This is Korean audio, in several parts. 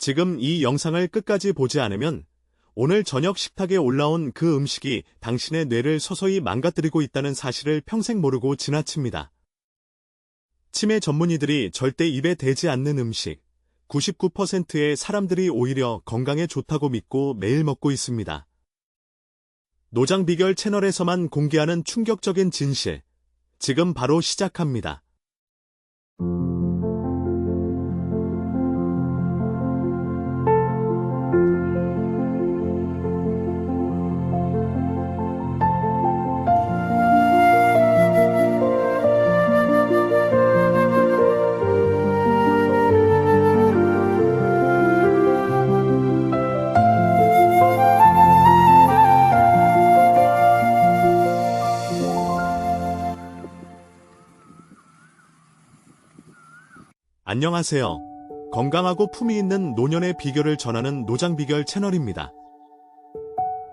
지금 이 영상을 끝까지 보지 않으면 오늘 저녁 식탁에 올라온 그 음식이 당신의 뇌를 서서히 망가뜨리고 있다는 사실을 평생 모르고 지나칩니다. 치매 전문의들이 절대 입에 대지 않는 음식, 99%의 사람들이 오히려 건강에 좋다고 믿고 매일 먹고 있습니다. 노장 비결 채널에서만 공개하는 충격적인 진실, 지금 바로 시작합니다. 안녕하세요. 건강하고 품위 있는 노년의 비결을 전하는 노장 비결 채널입니다.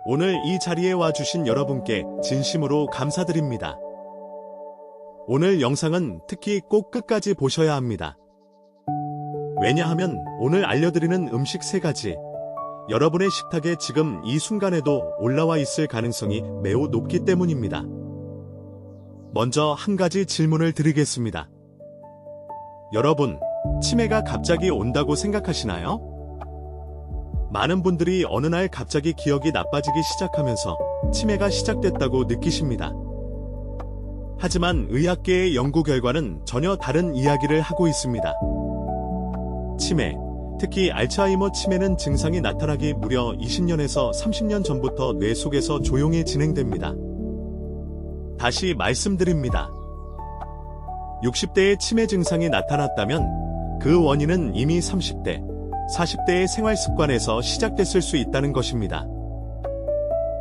오늘 이 자리에 와주신 여러분께 진심으로 감사드립니다. 오늘 영상은 특히 꼭 끝까지 보셔야 합니다. 왜냐하면 오늘 알려드리는 음식 3가지, 여러분의 식탁에 지금 이 순간에도 올라와 있을 가능성이 매우 높기 때문입니다. 먼저 한 가지 질문을 드리겠습니다. 여러분, 치매가 갑자기 온다고 생각하시나요? 많은 분들이 어느 날 갑자기 기억이 나빠지기 시작하면서 치매가 시작됐다고 느끼십니다. 하지만 의학계의 연구 결과는 전혀 다른 이야기를 하고 있습니다. 치매, 특히 알츠하이머 치매는 증상이 나타나기 무려 20년에서 30년 전부터 뇌 속에서 조용히 진행됩니다. 다시 말씀드립니다. 60대의 치매 증상이 나타났다면 그 원인은 이미 30대, 40대의 생활 습관에서 시작됐을 수 있다는 것입니다.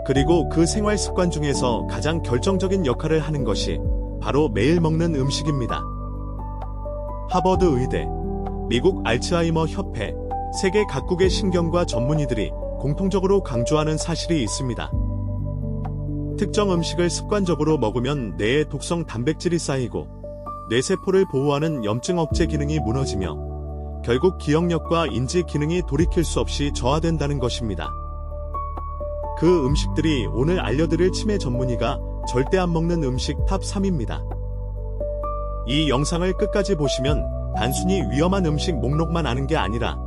그리고 그 생활 습관 중에서 가장 결정적인 역할을 하는 것이 바로 매일 먹는 음식입니다. 하버드 의대, 미국 알츠하이머 협회, 세계 각국의 신경과 전문의들이 공통적으로 강조하는 사실이 있습니다. 특정 음식을 습관적으로 먹으면 뇌에 독성 단백질이 쌓이고 뇌세포를 보호하는 염증 억제 기능이 무너지며 결국 기억력과 인지 기능이 돌이킬 수 없이 저하된다는 것입니다. 그 음식들이 오늘 알려드릴 치매 전문의가 절대 안 먹는 음식 탑 3입니다. 이 영상을 끝까지 보시면 단순히 위험한 음식 목록만 아는 게 아니라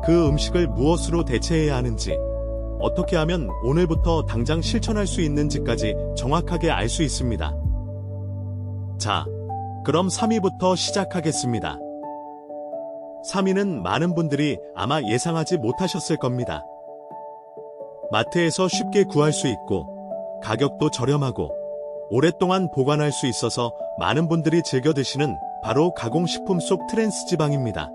그 음식을 무엇으로 대체해야 하는지, 어떻게 하면 오늘부터 당장 실천할 수 있는지까지 정확하게 알 수 있습니다. 자, 그럼 3위부터 시작하겠습니다. 3위는 많은 분들이 아마 예상하지 못하셨을 겁니다. 마트에서 쉽게 구할 수 있고 가격도 저렴하고 오랫동안 보관할 수 있어서 많은 분들이 즐겨 드시는 바로 가공식품 속 트랜스지방입니다.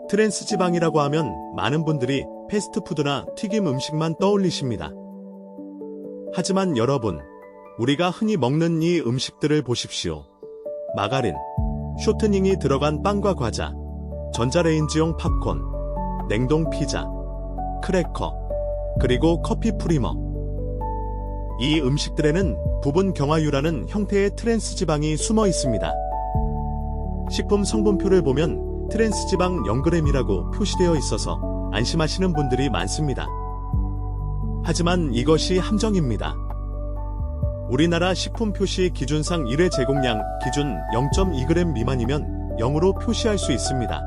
트랜스지방이라고 하면 많은 분들이 패스트푸드나 튀김 음식만 떠올리십니다. 하지만 여러분, 우리가 흔히 먹는 이 음식들을 보십시오. 마가린, 쇼트닝이 들어간 빵과 과자, 전자레인지용 팝콘, 냉동 피자, 크래커, 그리고 커피 프리머. 이 음식들에는 부분 경화유라는 형태의 트랜스지방이 숨어 있습니다. 식품 성분표를 보면 트랜스지방 0g이라고 표시되어 있어서 안심하시는 분들이 많습니다. 하지만 이것이 함정입니다. 우리나라 식품 표시 기준상 1회 제공량 기준 0.2g 미만이면 0으로 표시할 수 있습니다.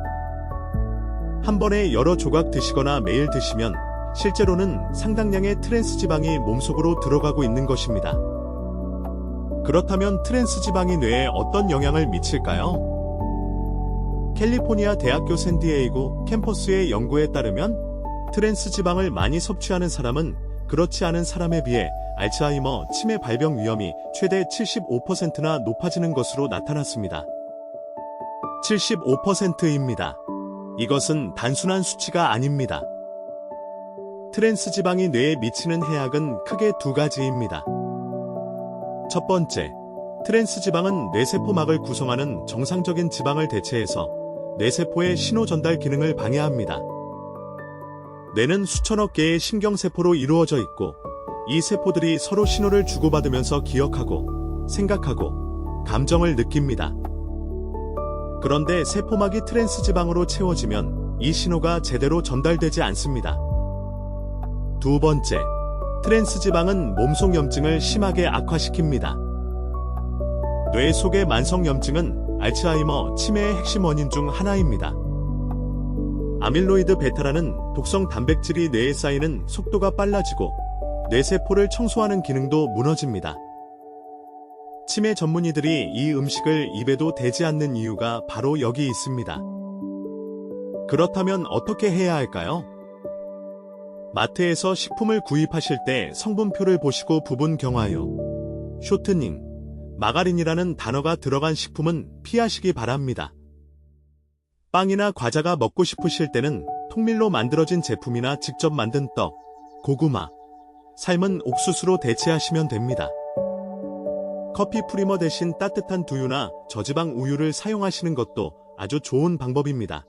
한 번에 여러 조각 드시거나 매일 드시면 실제로는 상당량의 트랜스지방이 몸속으로 들어가고 있는 것입니다. 그렇다면 트랜스지방이 뇌에 어떤 영향을 미칠까요? 캘리포니아 대학교 샌디에이고 캠퍼스의 연구에 따르면 트랜스지방을 많이 섭취하는 사람은 그렇지 않은 사람에 비해 알츠하이머 치매 발병 위험이 최대 75%나 높아지는 것으로 나타났습니다. 75%입니다. 이것은 단순한 수치가 아닙니다. 트랜스지방이 뇌에 미치는 해악은 크게 2가지입니다. 첫 번째, 트랜스지방은 뇌세포막을 구성하는 정상적인 지방을 대체해서 뇌세포의 신호 전달 기능을 방해합니다. 뇌는 수천억 개의 신경세포로 이루어져 있고 이 세포들이 서로 신호를 주고받으면서 기억하고 생각하고 감정을 느낍니다. 그런데 세포막이 트랜스지방으로 채워지면 이 신호가 제대로 전달되지 않습니다. 두 번째, 트랜스지방은 몸속 염증을 심하게 악화시킵니다. 뇌 속의 만성염증은 알츠하이머 치매의 핵심 원인 중 하나입니다. 아밀로이드 베타라는 독성 단백질이 뇌에 쌓이는 속도가 빨라지고 뇌세포를 청소하는 기능도 무너집니다. 치매 전문의들이 이 음식을 입에도 대지 않는 이유가 바로 여기 있습니다. 그렇다면 어떻게 해야 할까요? 마트에서 식품을 구입하실 때 성분표를 보시고 부분 경화요, 쇼트닝, 마가린이라는 단어가 들어간 식품은 피하시기 바랍니다. 빵이나 과자가 먹고 싶으실 때는 통밀로 만들어진 제품이나 직접 만든 떡, 고구마, 삶은 옥수수로 대체하시면 됩니다. 커피 프리머 대신 따뜻한 두유나 저지방 우유를 사용하시는 것도 아주 좋은 방법입니다.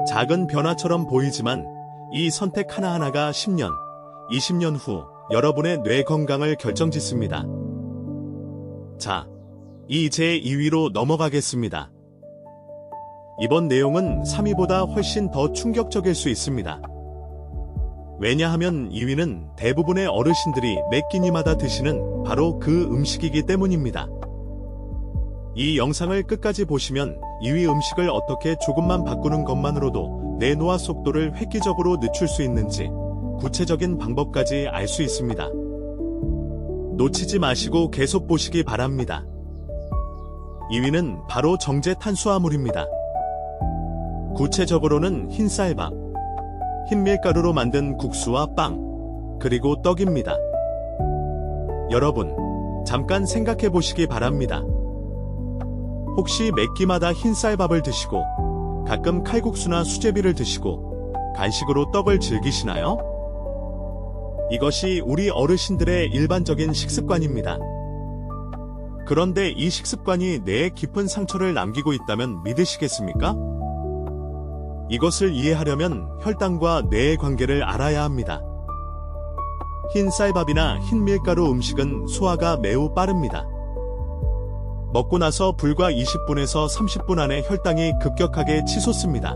작은 변화처럼 보이지만 이 선택 하나하나가 10년, 20년 후 여러분의 뇌 건강을 결정짓습니다. 자, 이제 2위로 넘어가겠습니다. 이번 내용은 3위보다 훨씬 더 충격적일 수 있습니다. 왜냐하면 2위는 대부분의 어르신들이 매 끼니마다 드시는 바로 그 음식이기 때문입니다. 이 영상을 끝까지 보시면 2위 음식을 어떻게 조금만 바꾸는 것만으로도 뇌 노화 속도를 획기적으로 늦출 수 있는지 구체적인 방법까지 알 수 있습니다. 놓치지 마시고 계속 보시기 바랍니다. 2위는 바로 정제 탄수화물입니다. 구체적으로는 흰쌀밥, 흰밀가루로 만든 국수와 빵, 그리고 떡입니다. 여러분, 잠깐 생각해 보시기 바랍니다. 혹시 매 끼마다 흰쌀밥을 드시고 가끔 칼국수나 수제비를 드시고 간식으로 떡을 즐기시나요? 이것이 우리 어르신들의 일반적인 식습관입니다. 그런데 이 식습관이 뇌에 깊은 상처를 남기고 있다면 믿으시겠습니까? 이것을 이해하려면 혈당과 뇌의 관계를 알아야 합니다. 흰 쌀밥이나 흰 밀가루 음식은 소화가 매우 빠릅니다. 먹고 나서 불과 20분에서 30분 안에 혈당이 급격하게 치솟습니다.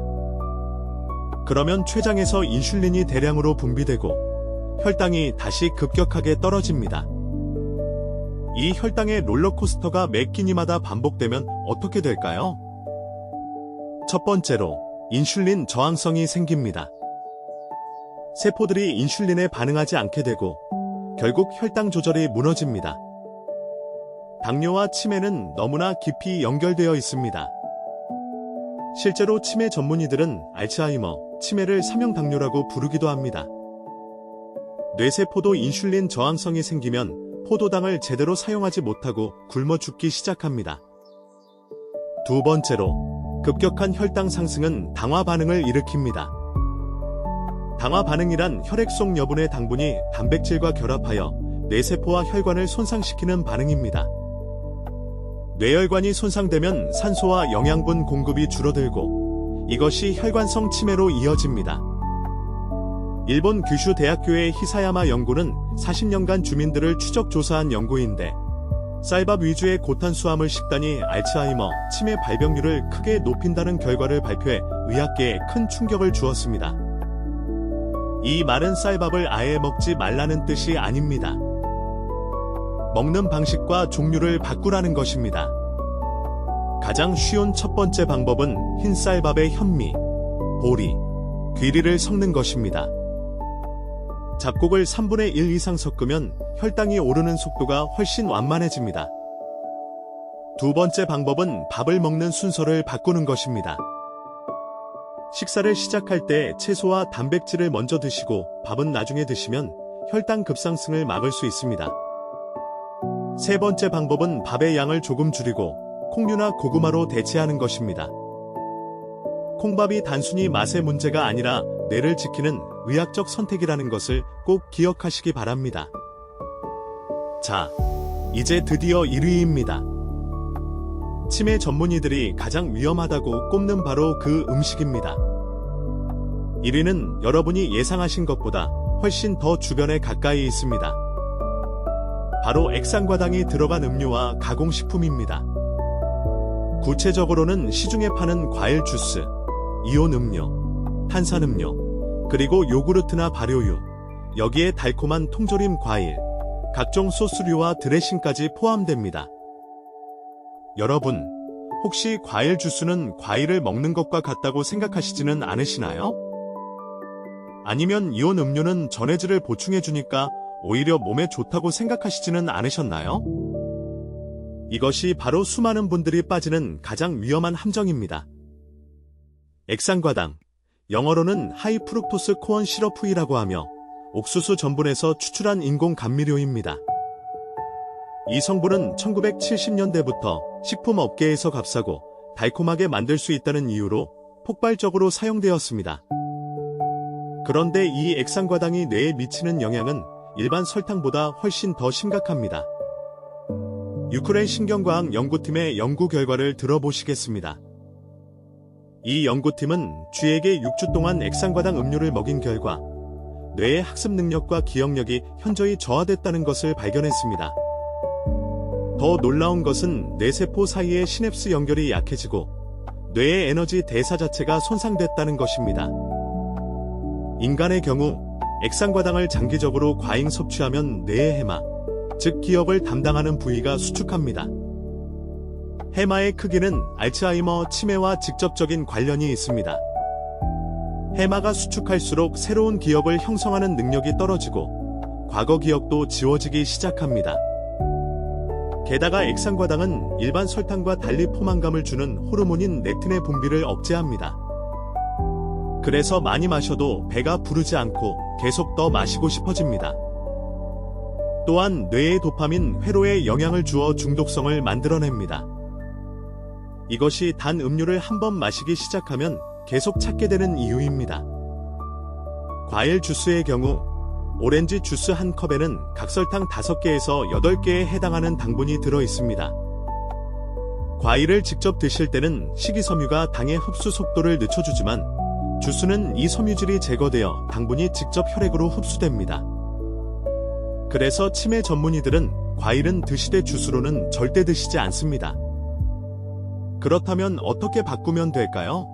그러면 췌장에서 인슐린이 대량으로 분비되고 혈당이 다시 급격하게 떨어집니다. 이 혈당의 롤러코스터가 매 끼니마다 반복되면 어떻게 될까요? 첫 번째로 인슐린 저항성이 생깁니다. 세포들이 인슐린에 반응하지 않게 되고 결국 혈당 조절이 무너집니다. 당뇨와 치매는 너무나 깊이 연결되어 있습니다. 실제로 치매 전문의들은 알츠하이머, 치매를 삼형당뇨라고 부르기도 합니다. 뇌세포도 인슐린 저항성이 생기면 포도당을 제대로 사용하지 못하고 굶어 죽기 시작합니다. 두 번째로, 급격한 혈당 상승은 당화 반응을 일으킵니다. 당화 반응이란 혈액 속 여분의 당분이 단백질과 결합하여 뇌세포와 혈관을 손상시키는 반응입니다. 뇌혈관이 손상되면 산소와 영양분 공급이 줄어들고 이것이 혈관성 치매로 이어집니다. 일본 규슈 대학교의 히사야마 연구는 40년간 주민들을 추적 조사한 연구인데 쌀밥 위주의 고탄수화물 식단이 알츠하이머, 치매 발병률을 크게 높인다는 결과를 발표해 의학계에 큰 충격을 주었습니다. 이 말은 쌀밥을 아예 먹지 말라는 뜻이 아닙니다. 먹는 방식과 종류를 바꾸라는 것입니다. 가장 쉬운 첫 번째 방법은 흰 쌀밥에 현미, 보리, 귀리를 섞는 것입니다. 잡곡을 3분의 1 이상 섞으면 혈당이 오르는 속도가 훨씬 완만해집니다. 두 번째 방법은 밥을 먹는 순서를 바꾸는 것입니다. 식사를 시작할 때 채소와 단백질을 먼저 드시고 밥은 나중에 드시면 혈당 급상승을 막을 수 있습니다. 세 번째 방법은 밥의 양을 조금 줄이고 콩류나 고구마로 대체하는 것입니다. 콩밥이 단순히 맛의 문제가 아니라 뇌를 지키는 의학적 선택이라는 것을 꼭 기억하시기 바랍니다. 자, 이제 드디어 1위입니다. 치매 전문의들이 가장 위험하다고 꼽는 바로 그 음식입니다. 1위는 여러분이 예상하신 것보다 훨씬 더 주변에 가까이 있습니다. 바로 액상과당이 들어간 음료와 가공식품입니다. 구체적으로는 시중에 파는 과일 주스, 이온 음료, 탄산음료, 그리고 요구르트나 발효유, 여기에 달콤한 통조림 과일, 각종 소스류와 드레싱까지 포함됩니다. 여러분, 혹시 과일 주스는 과일을 먹는 것과 같다고 생각하시지는 않으시나요? 아니면 이온 음료는 전해질을 보충해주니까 오히려 몸에 좋다고 생각하시지는 않으셨나요? 이것이 바로 수많은 분들이 빠지는 가장 위험한 함정입니다. 액상과당, 영어로는 하이프룩토스 코언 시러프이라고 하며 옥수수 전분에서 추출한 인공 감미료입니다. 이 성분은 1970년대부터 식품업계에서 값싸고 달콤하게 만들 수 있다는 이유로 폭발적으로 사용되었습니다. 그런데 이 액상과당이 뇌에 미치는 영향은 일반 설탕보다 훨씬 더 심각합니다. 유크레인 신경과학 연구팀의 연구 결과를 들어보시겠습니다. 이 연구팀은 쥐에게 6주 동안 액상과당 음료를 먹인 결과 뇌의 학습 능력과 기억력이 현저히 저하됐다는 것을 발견했습니다. 더 놀라운 것은 뇌세포 사이의 시냅스 연결이 약해지고 뇌의 에너지 대사 자체가 손상됐다는 것입니다. 인간의 경우 액상과당을 장기적으로 과잉 섭취하면 뇌의 해마, 즉 기억을 담당하는 부위가 수축합니다. 해마의 크기는 알츠하이머 치매와 직접적인 관련이 있습니다. 해마가 수축할수록 새로운 기억을 형성하는 능력이 떨어지고 과거 기억도 지워지기 시작합니다. 게다가 액상과당은 일반 설탕과 달리 포만감을 주는 호르몬인 렙틴의 분비를 억제합니다. 그래서 많이 마셔도 배가 부르지 않고 계속 더 마시고 싶어집니다. 또한 뇌의 도파민 회로에 영향을 주어 중독성을 만들어냅니다. 이것이 단 음료를 한 번 마시기 시작하면 계속 찾게 되는 이유입니다. 과일 주스의 경우 오렌지 주스 한 컵에는 각설탕 5개에서 8개에 해당하는 당분이 들어 있습니다. 과일을 직접 드실 때는 식이섬유가 당의 흡수 속도를 늦춰주지만 주스는 이 섬유질이 제거되어 당분이 직접 혈액으로 흡수됩니다. 그래서 치매 전문의들은 과일은 드시되 주스로는 절대 드시지 않습니다. 그렇다면 어떻게 바꾸면 될까요?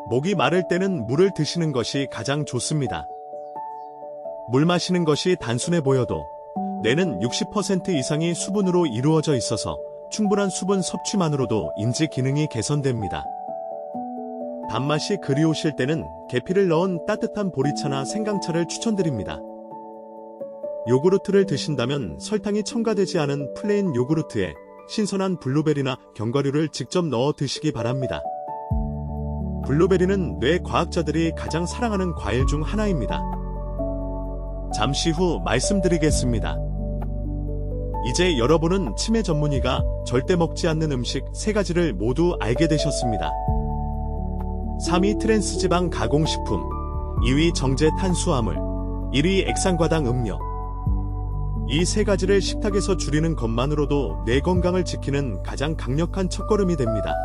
목이 마를 때는 물을 드시는 것이 가장 좋습니다. 물 마시는 것이 단순해 보여도 뇌는 60% 이상이 수분으로 이루어져 있어서 충분한 수분 섭취만으로도 인지 기능이 개선됩니다. 단맛이 그리우실 때는 계피를 넣은 따뜻한 보리차나 생강차를 추천드립니다. 요구르트를 드신다면 설탕이 첨가되지 않은 플레인 요구르트에 신선한 블루베리나 견과류를 직접 넣어 드시기 바랍니다. 블루베리는 뇌 과학자들이 가장 사랑하는 과일 중 하나입니다. 잠시 후 말씀드리겠습니다. 이제 여러분은 치매 전문의가 절대 먹지 않는 음식 3가지를 모두 알게 되셨습니다. 3위 트랜스지방 가공식품, 2위 정제 탄수화물, 1위 액상과당 음료. 이 3가지를 식탁에서 줄이는 것만으로도 뇌 건강을 지키는 가장 강력한 첫걸음이 됩니다.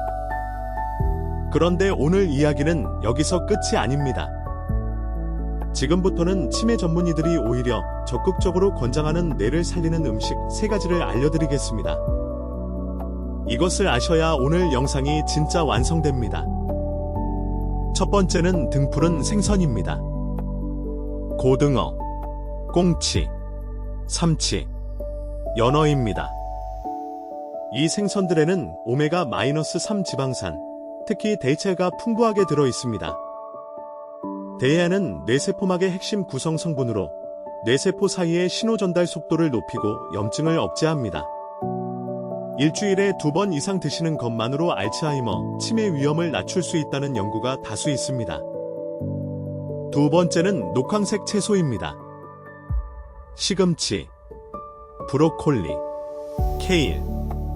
그런데 오늘 이야기는 여기서 끝이 아닙니다. 지금부터는 치매 전문의들이 오히려 적극적으로 권장하는 뇌를 살리는 음식 3가지를 알려드리겠습니다. 이것을 아셔야 오늘 영상이 진짜 완성됩니다. 첫 번째는 등푸른 생선입니다. 고등어, 꽁치, 삼치, 연어입니다. 이 생선들에는 오메가-3 지방산, 특히 대체가 풍부하게 들어 있습니다. 대해아는 뇌세포막의 핵심 구성 성분으로 뇌세포 사이의 신호 전달 속도를 높이고 염증을 억제합니다. 일주일에 2번 이상 드시는 것만으로 알츠하이머, 치매 위험을 낮출 수 있다는 연구가 다수 있습니다. 두 번째는 녹황색 채소입니다. 시금치, 브로콜리, 케일,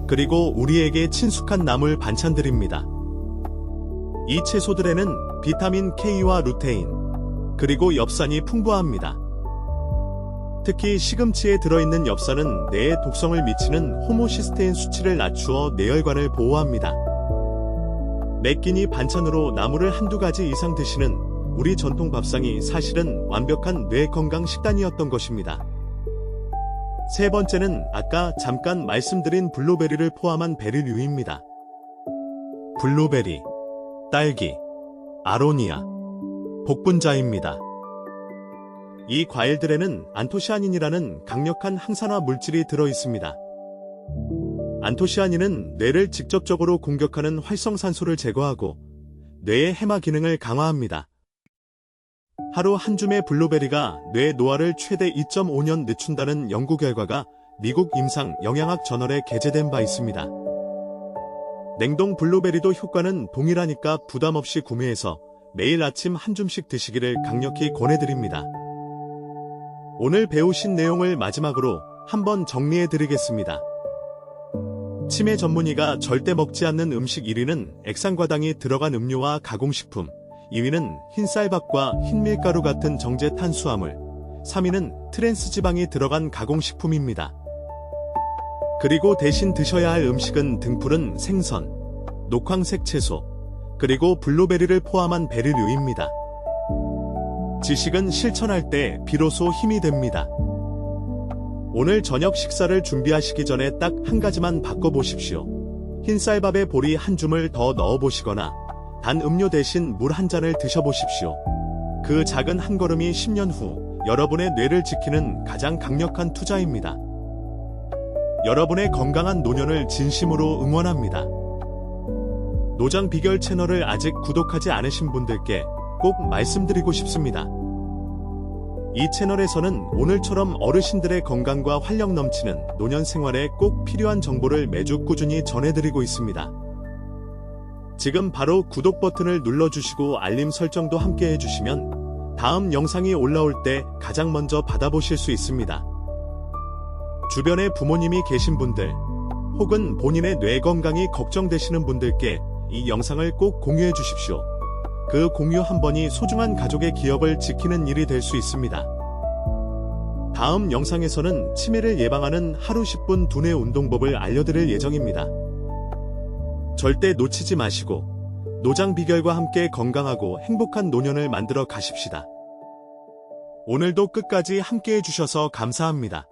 그리고 우리에게 친숙한 나물 반찬들입니다. 이 채소들에는 비타민 K와 루테인, 그리고 엽산이 풍부합니다. 특히 시금치에 들어있는 엽산은 뇌에 독성을 미치는 호모시스테인 수치를 낮추어 뇌혈관을 보호합니다. 매 끼니 반찬으로 나물을 한두 가지 이상 드시는 우리 전통 밥상이 사실은 완벽한 뇌 건강 식단이었던 것입니다. 세 번째는 아까 잠깐 말씀드린 블루베리를 포함한 베리류입니다. 블루베리, 딸기, 아로니아, 복분자입니다. 이 과일들에는 안토시아닌이라는 강력한 항산화 물질이 들어 있습니다. 안토시아닌은 뇌를 직접적으로 공격하는 활성산소를 제거하고 뇌의 해마 기능을 강화합니다. 하루 한 줌의 블루베리가 뇌 노화를 최대 2.5년 늦춘다는 연구 결과가 미국 임상 영양학 저널에 게재된 바 있습니다. 냉동 블루베리도 효과는 동일하니까 부담 없이 구매해서 매일 아침 한 줌씩 드시기를 강력히 권해드립니다. 오늘 배우신 내용을 마지막으로 한번 정리해드리겠습니다. 치매 전문의가 절대 먹지 않는 음식 1위는 액상과당이 들어간 음료와 가공식품, 2위는 흰쌀밥과 흰밀가루 같은 정제 탄수화물, 3위는 트랜스지방이 들어간 가공식품입니다. 그리고 대신 드셔야 할 음식은 등푸른 생선, 녹황색 채소, 그리고 블루베리를 포함한 베리류입니다. 지식은 실천할 때 비로소 힘이 됩니다. 오늘 저녁 식사를 준비하시기 전에 딱 한 가지만 바꿔보십시오. 흰쌀밥에 보리 한 줌을 더 넣어보시거나 단 음료 대신 물 한 잔을 드셔보십시오. 그 작은 한 걸음이 10년 후 여러분의 뇌를 지키는 가장 강력한 투자입니다. 여러분의 건강한 노년을 진심으로 응원합니다. 노장 비결 채널을 아직 구독하지 않으신 분들께 꼭 말씀드리고 싶습니다. 이 채널에서는 오늘처럼 어르신들의 건강과 활력 넘치는 노년 생활에 꼭 필요한 정보를 매주 꾸준히 전해드리고 있습니다. 지금 바로 구독 버튼을 눌러주시고 알림 설정도 함께 해주시면 다음 영상이 올라올 때 가장 먼저 받아보실 수 있습니다. 주변에 부모님이 계신 분들, 혹은 본인의 뇌 건강이 걱정되시는 분들께 이 영상을 꼭 공유해 주십시오. 그 공유 한 번이 소중한 가족의 기억을 지키는 일이 될 수 있습니다. 다음 영상에서는 치매를 예방하는 하루 10분 두뇌 운동법을 알려드릴 예정입니다. 절대 놓치지 마시고 노장 비결과 함께 건강하고 행복한 노년을 만들어 가십시다. 오늘도 끝까지 함께 해주셔서 감사합니다.